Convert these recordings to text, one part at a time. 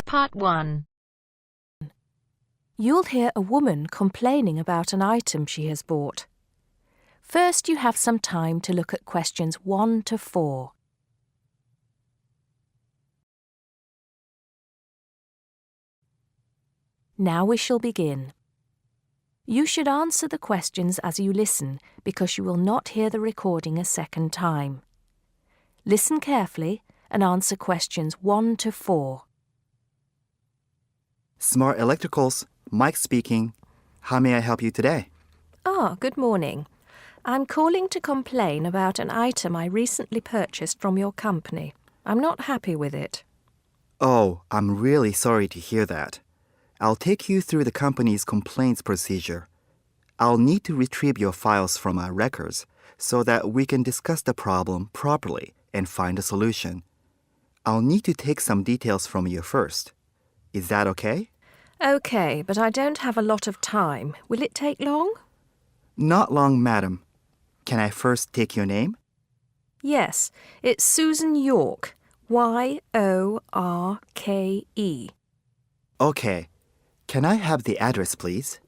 Part 1. You'll hear a woman complaining about an item she has bought. First, you have some time to look at questions 1 to 4. Now we shall begin. You should answer the questions as you listen because you will not hear the recording a second time. Listen carefully and answer questions 1 to 4. Smart Electricals, Mike speaking. How may I help you today? Good morning. I'm calling to complain about an item I recently purchased from your company. I'm not happy with it. Oh, I'm really sorry to hear that. I'll take you through the company's complaints procedure. I'll need to retrieve your files from our records so that we can discuss the problem properly and find a solution. I'll need to take some details from you first. Is that okay? Okay, but I don't have a lot of time. Will it take long? Not long, madam. Can I first take your name? Yes, it's Susan Yorke. Yorke. Okay. Can I have the address, please?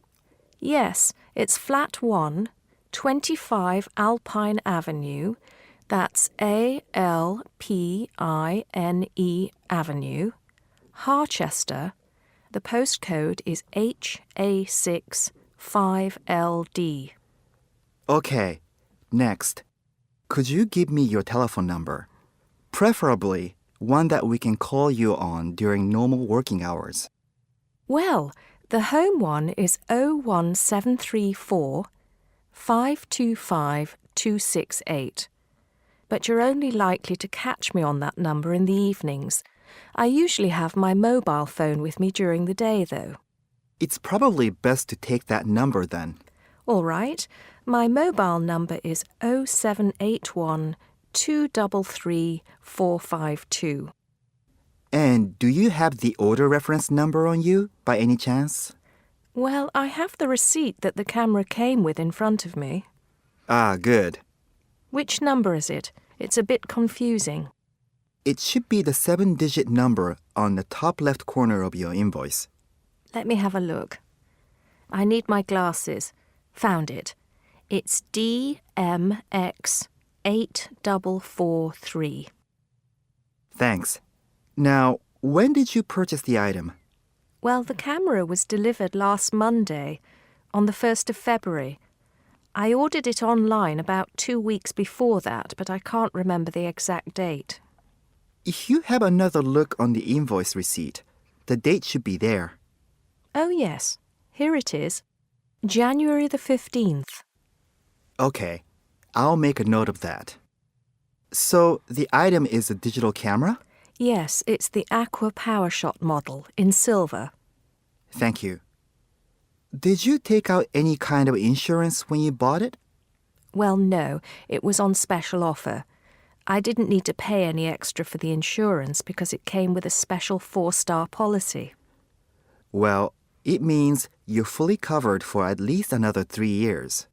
Yes, it's Flat 1, 25 Alpine Avenue. That's ALPINE Avenue, Harchester. The postcode is HA6 5LD. Okay. Next. Could you give me your telephone number? Preferably one that we can call you on during normal working hours. Well, the home one is 01734 525 268. But you're only likely to catch me on that number in the evenings. I usually have my mobile phone with me during the day, though. It's probably best to take that number then. All right. My mobile number is 0781 233 452. And do you have the order reference number on you, by any chance? Well, I have the receipt that the camera came with in front of me. Ah, good. Which number is it? It's a bit confusing. It should be the 7-digit number on the top left corner of your invoice. Let me have a look. I need my glasses. Found it. It's DMX8443. Thanks. Now, when did you purchase the item? Well, the camera was delivered last Monday, on the 1st of February. I ordered it online about 2 weeks before that, but I can't remember the exact date. If you have another look on the invoice receipt, the date should be there. Oh, yes. Here it is. January the 15th. Okay, I'll make a note of that. So, the item is a digital camera? Yes, it's the Aqua PowerShot model in silver. Thank you. Did you take out any kind of insurance when you bought it? Well, no, it was on special offer. I didn't need to pay any extra for the insurance because it came with a special 4-star policy. Well, it means you're fully covered for at least another 3 years.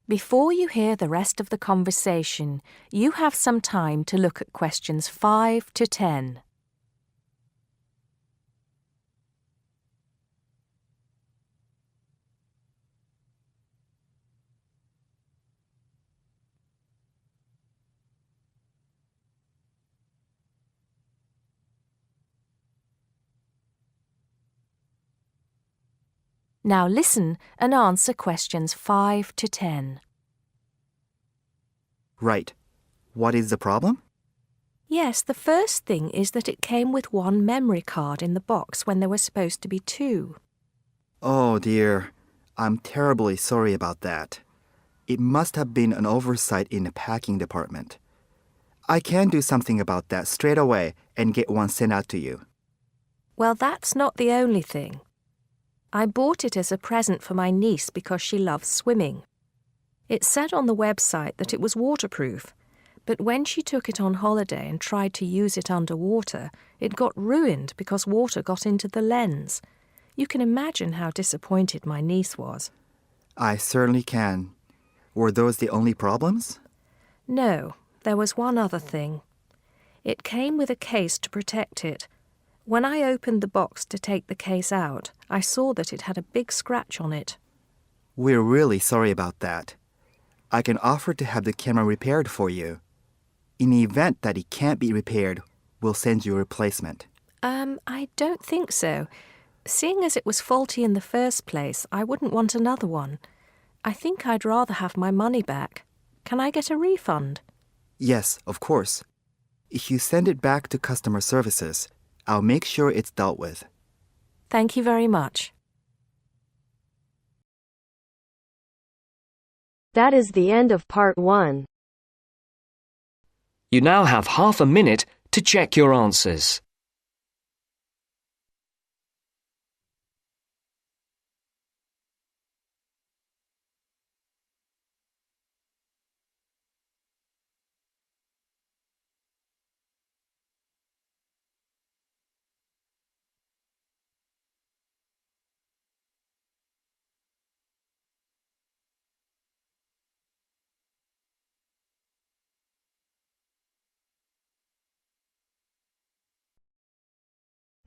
Before you hear the rest of the conversation, you have some time to look at questions 5 to 10. Now listen and answer questions 5 to 10. Right. What is the problem? Yes, the first thing is that it came with 1 memory card in the box when there were supposed to be 2. Oh dear, I'm terribly sorry about that. It must have been an oversight in the packing department. I can do something about that straight away and get one sent out to you. Well, that's not the only thing. I bought it as a present for my niece because she loves swimming. It said on the website that it was waterproof, but when she took it on holiday and tried to use it underwater, it got ruined because water got into the lens. You can imagine how disappointed my niece was. I certainly can. Were those the only problems? No, there was one other thing. It came with a case to protect it, When I opened the box to take the case out, I saw that it had a big scratch on it. We're really sorry about that. I can offer to have the camera repaired for you. In the event that it can't be repaired, we'll send you a replacement. I don't think so. Seeing as it was faulty in the first place, I wouldn't want another one. I think I'd rather have my money back. Can I get a refund? Yes, of course. If you send it back to customer services, I'll make sure it's dealt with. Thank you very much. That is the end of part 1. You now have half a minute to check your answers.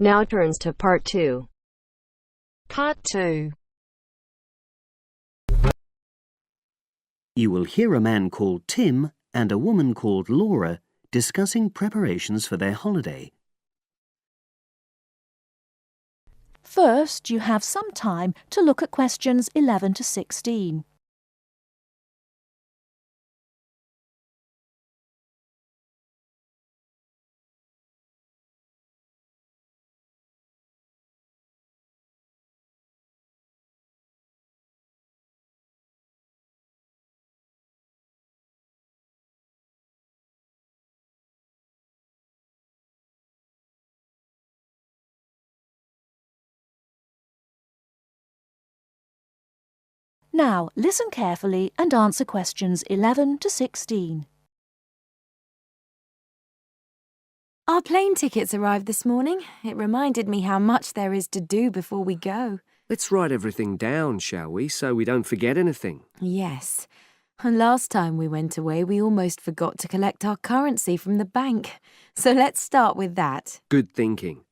Now turns to part 2. Part 2. You will hear a man called Tim and a woman called Laura discussing preparations for their holiday. First, you have some time to look at questions 11 to 16. Now, listen carefully and answer questions 11 to 16. Our plane tickets arrived this morning. It reminded me how much there is to do before we go. Let's write everything down, shall we, so we don't forget anything? Yes. And last time we went away, we almost forgot to collect our currency from the bank. So let's start with that. Good thinking.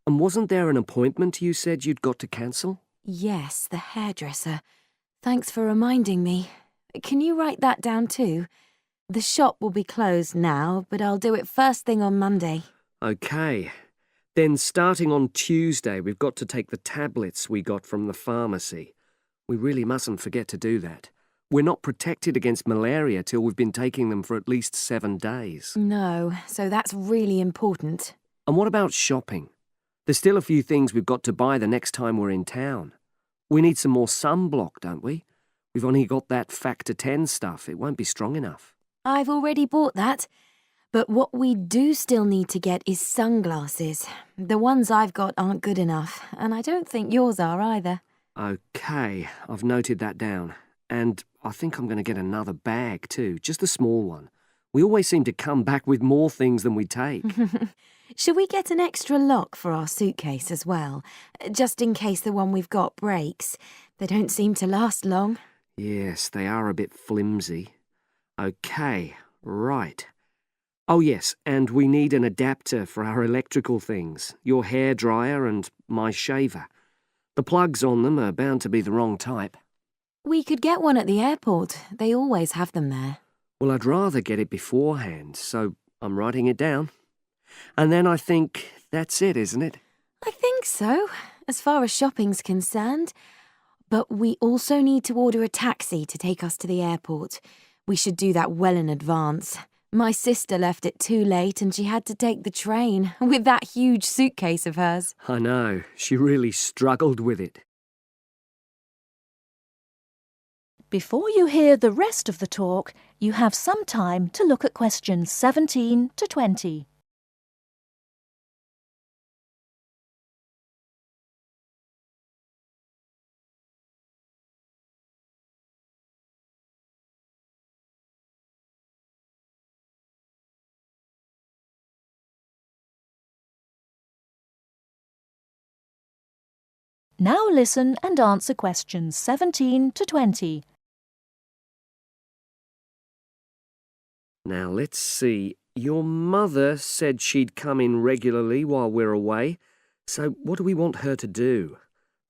And wasn't there an appointment you said you'd got to cancel? Yes, the hairdresser. Thanks for reminding me. Can you write that down too? The shop will be closed now, but I'll do it first thing on Monday. OK. Then starting on Tuesday, we've got to take the tablets we got from the pharmacy. We really mustn't forget to do that. We're not protected against malaria till we've been taking them for at least 7 days. No, so that's really important. And what about shopping? There's still a few things we've got to buy the next time we're in town. We need some more sunblock, don't we? We've only got that Factor 10 stuff. It won't be strong enough. I've already bought that. But what we do still need to get is sunglasses. The ones I've got aren't good enough, and I don't think yours are either. OK, I've noted that down. And I think I'm going to get another bag too, just a small one. We always seem to come back with more things than we take. Should we get an extra lock for our suitcase as well, just in case the one we've got breaks? They don't seem to last long. Yes, they are a bit flimsy. OK, right. Oh yes, and we need an adapter for our electrical things, your hairdryer and my shaver. The plugs on them are bound to be the wrong type. We could get one at the airport. They always have them there. Well, I'd rather get it beforehand, so I'm writing it down. And then I think that's it, isn't it? I think so, as far as shopping's concerned. But we also need to order a taxi to take us to the airport. We should do that well in advance. My sister left it too late and she had to take the train with that huge suitcase of hers. I know, she really struggled with it. Before you hear the rest of the talk, you have some time to look at questions 17 to 20. Now listen and answer questions 17 to 20. Now let's see. Your mother said she'd come in regularly while we're away. So what do we want her to do?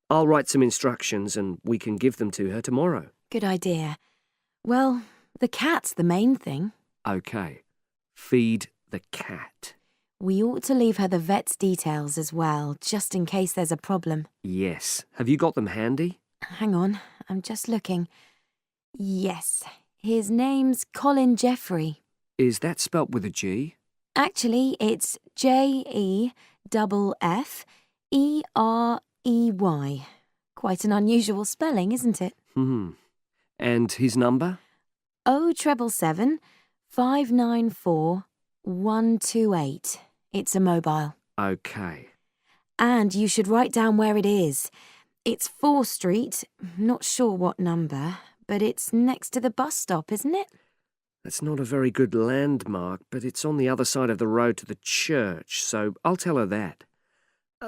I'll write some instructions and we can give them to her tomorrow. Good idea. Well, the cat's the main thing. OK. Feed the cat. We ought to leave her the vet's details as well, just in case there's a problem. Yes. Have you got them handy? Hang on, I'm just looking. Yes, his name's Colin Jeffrey. Is that spelt with a G? Actually, it's Jeffrey. Quite an unusual spelling, isn't it? And his number? 077 594 128. It's a mobile. OK. And you should write down where it is. It's 4th Street, not sure what number, but it's next to the bus stop, isn't it? That's not a very good landmark, but it's on the other side of the road to the church, so I'll tell her that.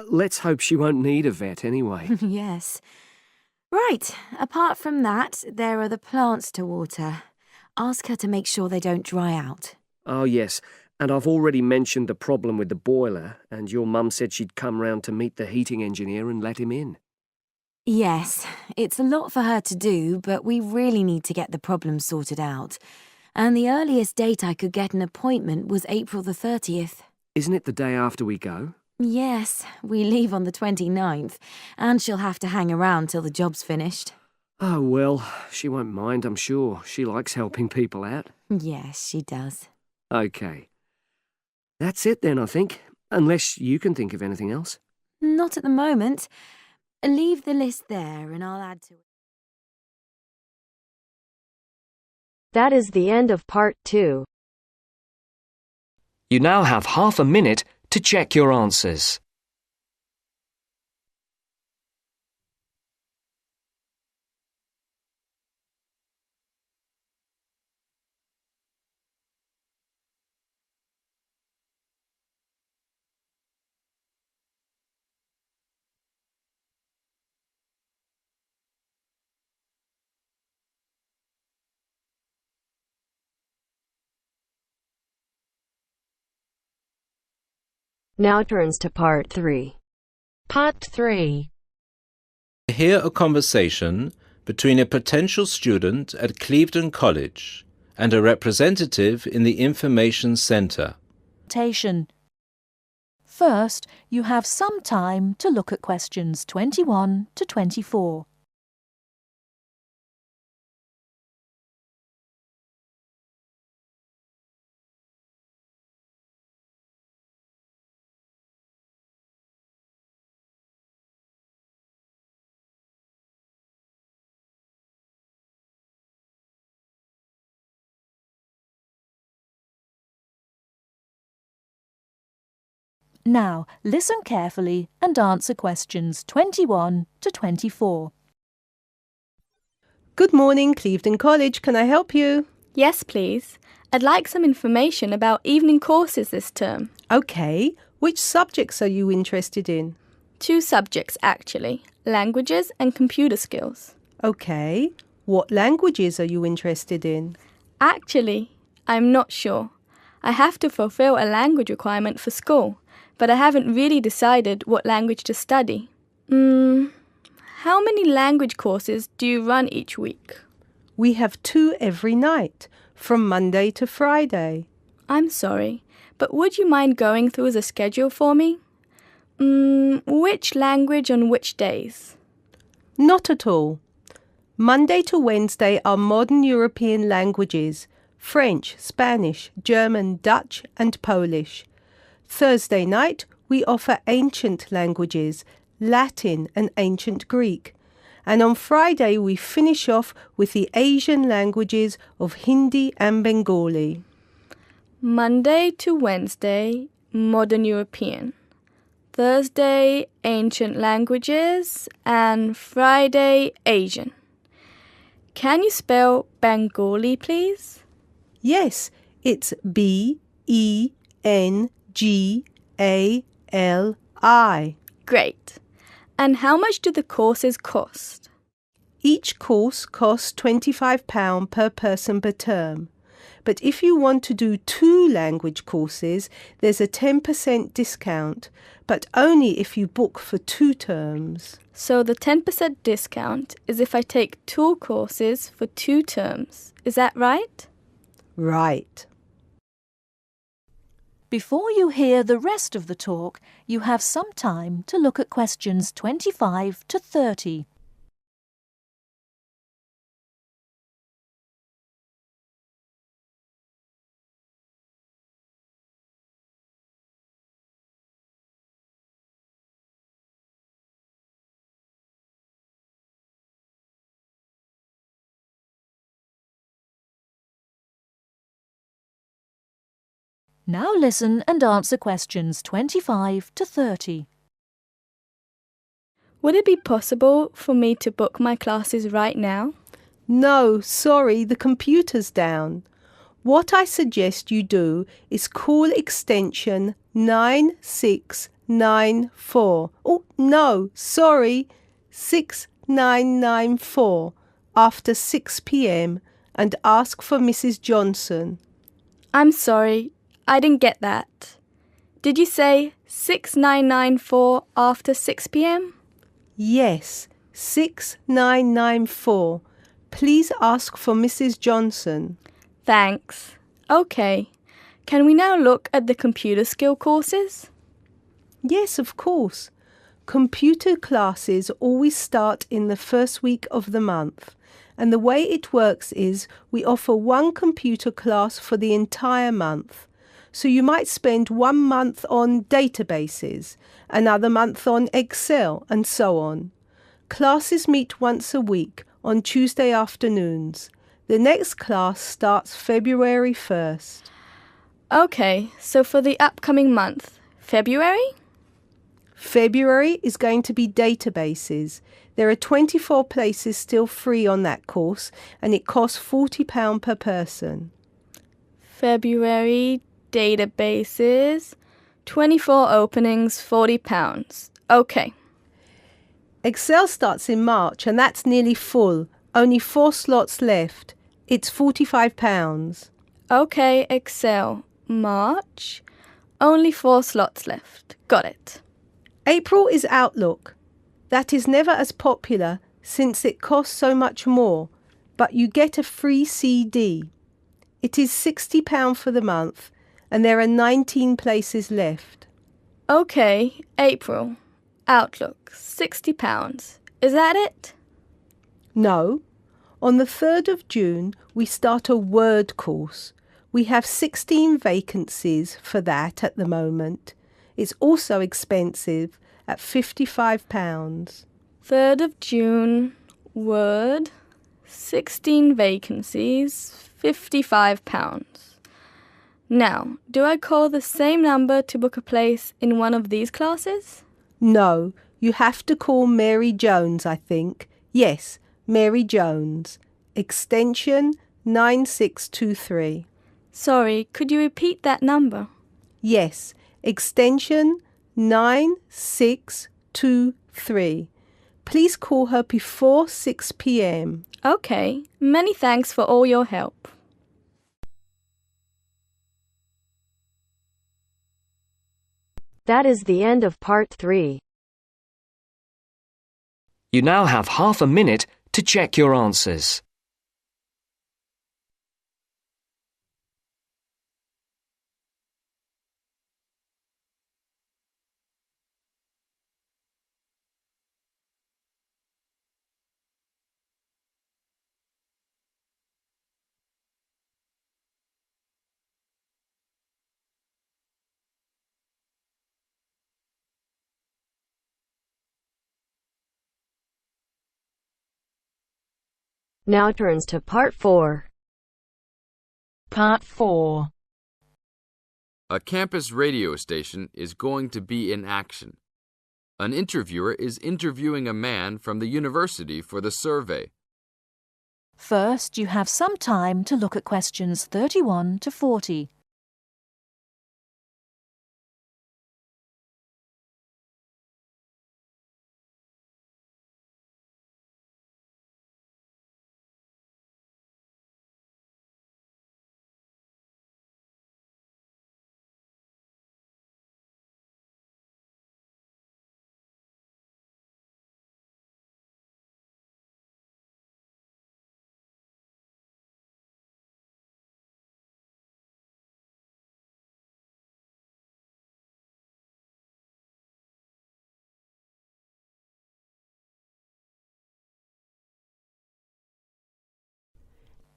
Let's hope she won't need a vet anyway. Yes. Right, apart from that, there are the plants to water. Ask her to make sure they don't dry out. Oh, yes, and I've already mentioned the problem with the boiler, and your mum said she'd come round to meet the heating engineer and let him in. Yes, it's a lot for her to do, but we really need to get the problem sorted out. And the earliest date I could get an appointment was April the 30th. Isn't it the day after we go? Yes, we leave on the 29th, and she'll have to hang around till the job's finished. Oh, well, she won't mind, I'm sure. She likes helping people out. Yes, she does. OK. That's it then, I think. Unless you can think of anything else. Not at the moment. Leave the list there and I'll add to it. That is the end of part 2. You now have half a minute to check your answers. Now turns to part 3. Part 3. Hear a conversation between a potential student at Clevedon College and a representative in the Information Centre. First, you have some time to look at questions 21 to 24. Now, listen carefully and answer questions 21 to 24. Good morning, Clevedon College. Can I help you? Yes, please. I'd like some information about evening courses this term. OK. Which subjects are you interested in? 2 subjects, actually. Languages and computer skills. OK. What languages are you interested in? Actually, I'm not sure. I have to fulfill a language requirement for school, but I haven't really decided what language to study. How many language courses do you run each week? We have 2 every night, from Monday to Friday. I'm sorry, but would you mind going through the schedule for me? Which language on which days? Not at all. Monday to Wednesday are modern European languages, French, Spanish, German, Dutch and Polish. Thursday night, we offer ancient languages, Latin and ancient Greek. And on Friday, we finish off with the Asian languages of Hindi and Bengali. Monday to Wednesday, modern European. Thursday, ancient languages. And Friday, Asian. Can you spell Bengali, please? Yes, it's B-E-N-G-A-L-I. Great. And how much do the courses cost? Each course costs £25 per person per term, But if you want to do 2 language courses, there's a 10% discount, but only if you book for 2 terms. So the 10% discount is if I take 2 courses for 2 terms. Is that right? Right. Before you hear the rest of the talk, you have some time to look at questions 25 to 30. Now listen and answer questions 25 to 30. Would it be possible for me to book my classes right now? No, sorry, the computer's down. What I suggest you do is call extension 9694. Oh, no, sorry, 6994 after 6 p.m. and ask for Mrs. Johnson. I'm sorry, I didn't get that. Did you say 6994 after 6 p.m.? Yes, 6994. Please ask for Mrs. Johnson. Thanks. Okay. Can we now look at the computer skill courses? Yes, of course. Computer classes always start in the first week of the month. And the way it works is we offer 1 computer class for the entire month. So you might spend 1 month on databases, another month on Excel, and so on. Classes meet once a week on Tuesday afternoons. The next class starts February 1st. Okay, so for the upcoming month, February? February is going to be databases. There are 24 places still free on that course, and it costs £40 per person. February, databases, 24 openings, £40. Okay. Excel starts in March, and that's nearly full. Only 4 slots left. It's £45. Okay, Excel, March, only 4 slots left. Got it. April is Outlook. That is never as popular since it costs so much more, but you get a free CD. It is £60 for the month, and there are 19 places left. Okay, April, Outlook, £60. Is that it? No. On the 3rd of June, we start a Word course. We have 16 vacancies for that at the moment. It's also expensive at £55. 3rd of June, Word, 16 vacancies, £55. Now, do I call the same number to book a place in one of these classes? No, you have to call Mary Jones, I think. Yes, Mary Jones. Extension 9623. Sorry, could you repeat that number? Yes, extension 9623. Please call her before 6 p.m. Okay, many thanks for all your help. That is the end of part 3. You now have half a minute to check your answers. Now turns to part 4. Part 4. A campus radio station is going to be in action. An interviewer is interviewing a man from the university for the survey. First, you have some time to look at questions 31 to 40.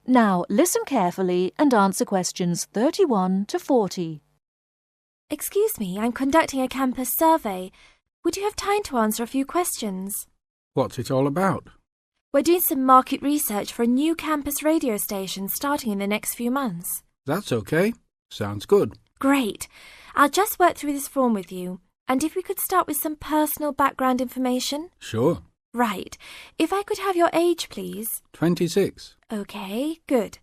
Now listen carefully and answer questions 31 to 40. Excuse me, I'm conducting a campus survey. Would you have time to answer a few questions? What's it all about? We're doing some market research for a new campus radio station starting in the next few months. That's okay. Sounds good. Great. I'll just work through this form with you. And if we could start with some personal background information? Sure. Right. If I could have your age, please. 26. Okay, good.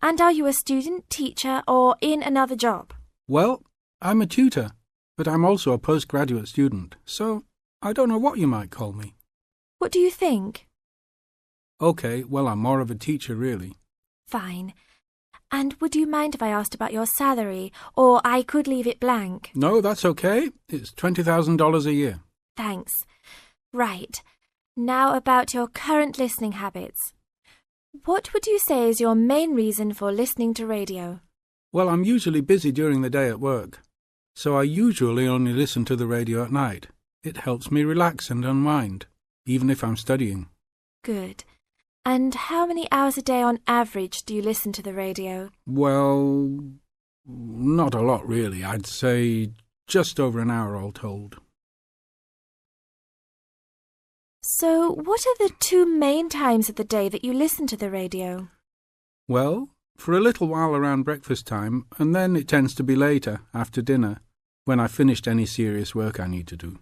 And are you a student, teacher, or in another job? Well, I'm a tutor, but I'm also a postgraduate student, so I don't know what you might call me. What do you think? Okay, well, I'm more of a teacher, really. Fine. And would you mind if I asked about your salary, or I could leave it blank? No, that's okay. It's $20,000 a year. Thanks. Right. Now about your current listening habits. What would you say is your main reason for listening to radio? Well, I'm usually busy during the day at work, so I usually only listen to the radio at night. It helps me relax and unwind, even if I'm studying. Good. And how many hours a day on average do you listen to the radio? Well, not a lot really. I'd say just over an hour all told. So, what are the two main times of the day that you listen to the radio? Well, for a little while around breakfast time, and then it tends to be later, after dinner, when I've finished any serious work I need to do.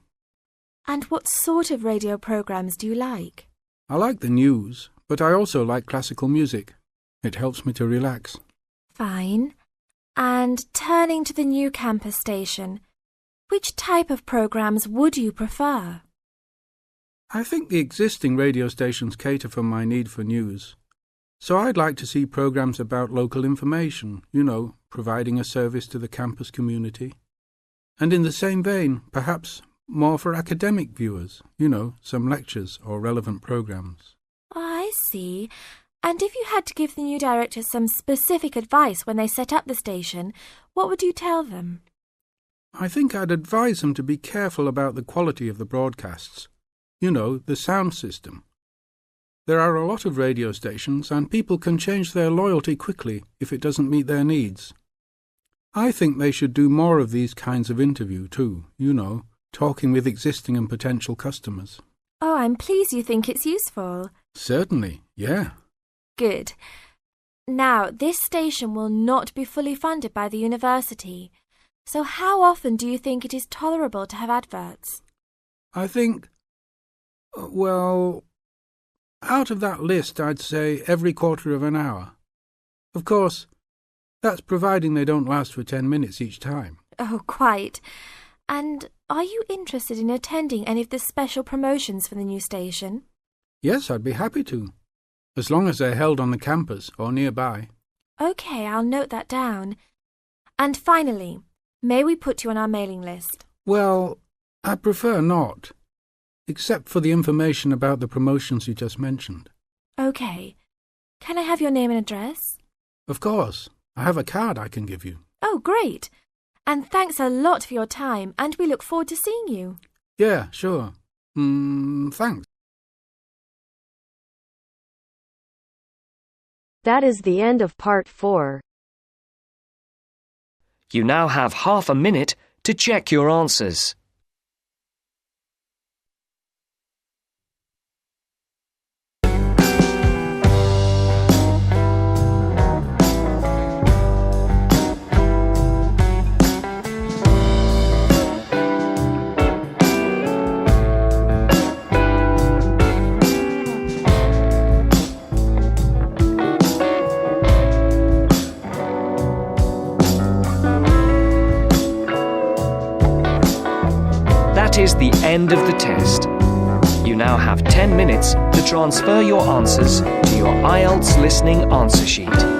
And what sort of radio programs do you like? I like the news, but I also like classical music. It helps me to relax. Fine. And turning to the new campus station, which type of programs would you prefer? I think the existing radio stations cater for my need for news. So I'd like to see programs about local information, providing a service to the campus community. And in the same vein, perhaps more for academic viewers, some lectures or relevant programs. I see. And if you had to give the new director some specific advice when they set up the station, what would you tell them? I think I'd advise them to be careful about the quality of the broadcasts. The sound system. There are a lot of radio stations and people can change their loyalty quickly if it doesn't meet their needs. I think they should do more of these kinds of interview too, talking with existing and potential customers. Oh, I'm pleased you think it's useful. Certainly, yeah. Good. Now, this station will not be fully funded by the university. So how often do you think it is tolerable to have adverts? I think, well, out of that list, I'd say every quarter of an hour. Of course, that's providing they don't last for 10 minutes each time. Oh, quite. And are you interested in attending any of the special promotions for the new station? Yes, I'd be happy to, as long as they're held on the campus or nearby. OK, I'll note that down. And finally, may we put you on our mailing list? Well, I prefer not, except for the information about the promotions you just mentioned. OK. Can I have your name and address? Of course. I have a card I can give you. Oh, great. And thanks a lot for your time, and we look forward to seeing you. Yeah, sure. Thanks. That is the end of part 4. You now have half a minute to check your answers. That is the end of the test. You now have 10 minutes to transfer your answers to your Ielts listening answer sheet.